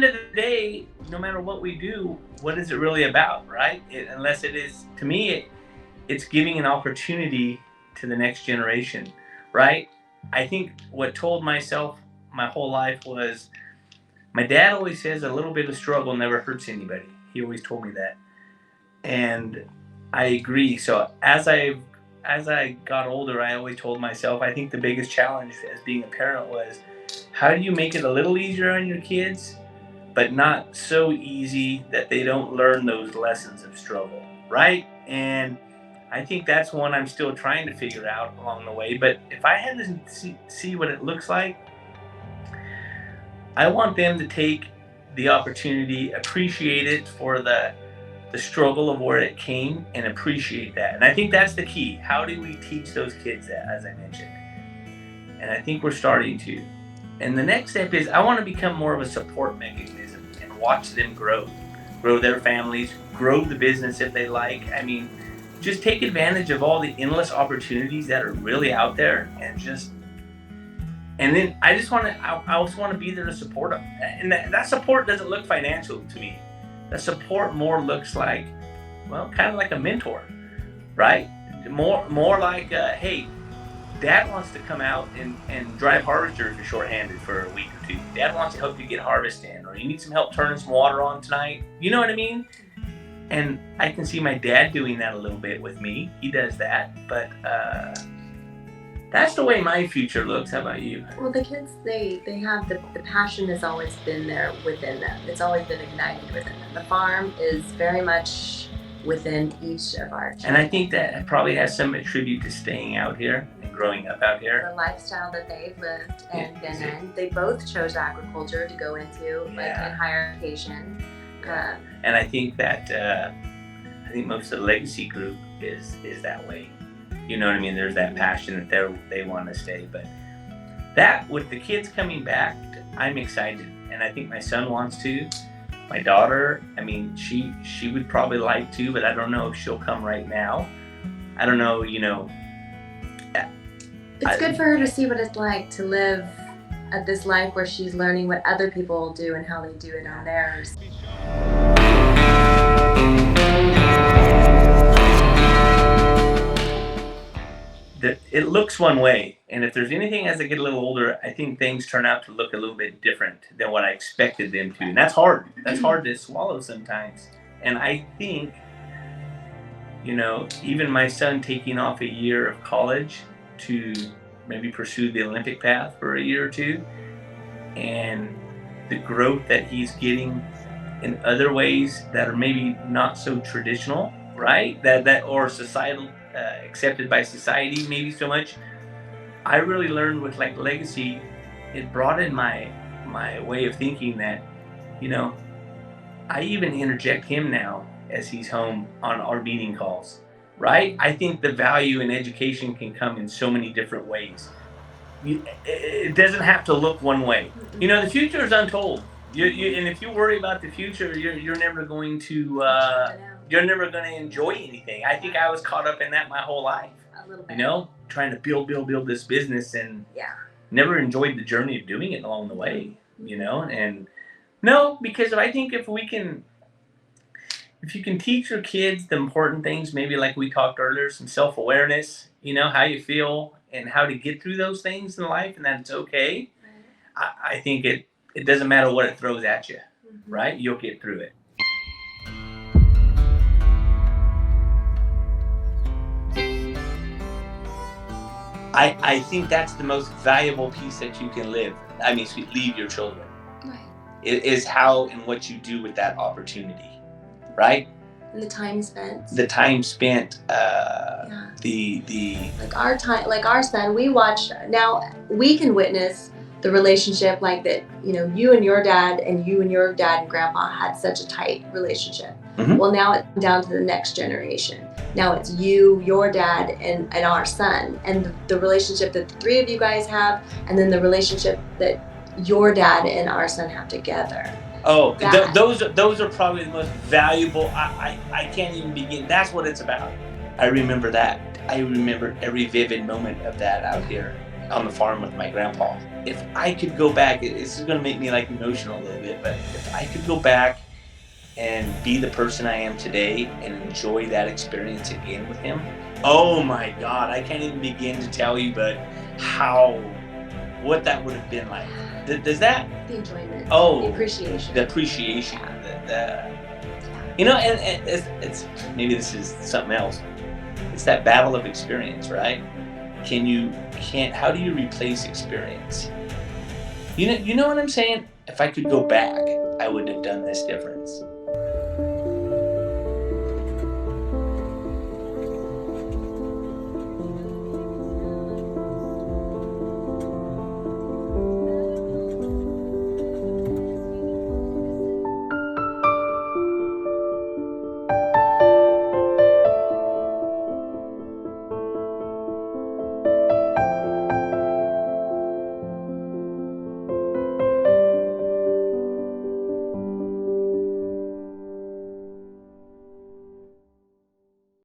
end of the day, no matter what we do, what is it really about, right? Unless it is, to me, it's giving an opportunity to the next generation, right? I think what told myself my whole life was, my dad always says a little bit of struggle never hurts anybody. He always told me that. And I agree. So as I got older, I always told myself, I think the biggest challenge as being a parent was, how do you make it a little easier on your kids, but not so easy that they don't learn those lessons of struggle, right? And I think that's one I'm still trying to figure out along the way. But if I had to see what it looks like, I want them to take the opportunity, appreciate it for the struggle of where it came, and appreciate that. And I think that's the key. How do we teach those kids that, as I mentioned? And I think we're starting to. And the next step is, I want to become more of a support mechanism and watch them grow their families, grow the business if they like. I mean, just take advantage of all the endless opportunities that are really out there, and then I also want to be there to support them. And that support doesn't look financial to me. The support more looks like, well, kind of like a mentor, right? More like, hey, Dad wants to come out and drive harvester if you're shorthanded for a week or two. Dad wants to help you get harvest in, or you need some help turning some water on tonight. You know what I mean? And I can see my dad doing that a little bit with me. He does that, but that's the way my future looks. How about you? Well, the kids, they have the passion has always been there within them. It's always been ignited within them. The farm is very much within each of our children. And I think that probably has some attribute to staying out here and growing up out here. The lifestyle that they've lived and been in. They both chose agriculture to go into, like in higher education. And I think that I think most of the legacy group is that way. You know what I mean? There's that passion that they want to stay. But that, with the kids coming back, I'm excited, and I think my son wants to. My daughter, I mean, she would probably like to, but I don't know if she'll come right now. I don't know, you know. It's good for her to see what it's like to live at this life where she's learning what other people do and how they do it on theirs. It looks one way, and if there's anything as I get a little older, I think things turn out to look a little bit different than what I expected them to, and that's hard. That's hard to swallow sometimes. And I think, you know, even my son taking off a year of college to maybe pursue the Olympic path for a year or two, and the growth that he's getting in other ways that are maybe not so traditional, right? That or societal. Accepted by society maybe so much. I really learned with like legacy, it broadened my way of thinking that, you know, I even interject him now as he's home on our meeting calls, right? I think the value in education can come in so many different ways. It doesn't have to look one way. You know, the future is untold. And if you worry about the future, you're never going to you're never going to enjoy anything. I think I was caught up in that my whole life. A little bit. You know, trying to build this business, and never enjoyed the journey of doing it along the way, you know? And no, because I think if you can teach your kids the important things, maybe like we talked earlier, some self-awareness, you know, how you feel and how to get through those things in life, and that it's okay. I think it doesn't matter what it throws at you, right? You'll get through it. I think that's the most valuable piece that you can leave your children. Right. It is how and what you do with that opportunity, right? And the time spent. The like our time, like our son, we watch now. We can witness the relationship like that. You know, you and your dad and grandpa had such a tight relationship. Mm-hmm. Well, now it's down to the next generation. Now it's you, your dad, and our son, and the relationship that the three of you guys have, and then the relationship that your dad and our son have together. Oh, those are probably the most valuable. I can't even begin. That's what it's about. I remember that. I remember every vivid moment of that out here. on the farm with my grandpa. If I could go back, this is going to make me like emotional a little bit, but if I could go back and be the person I am today and enjoy that experience again with him, oh my God, I can't even begin to tell you, but what that would have been like. Does that? The enjoyment. Oh, the appreciation. The appreciation. Yeah. And it's maybe this is something else. It's that battle of experience, right? How do you replace experience? You know what I'm saying? If I could go back, I would have done this difference.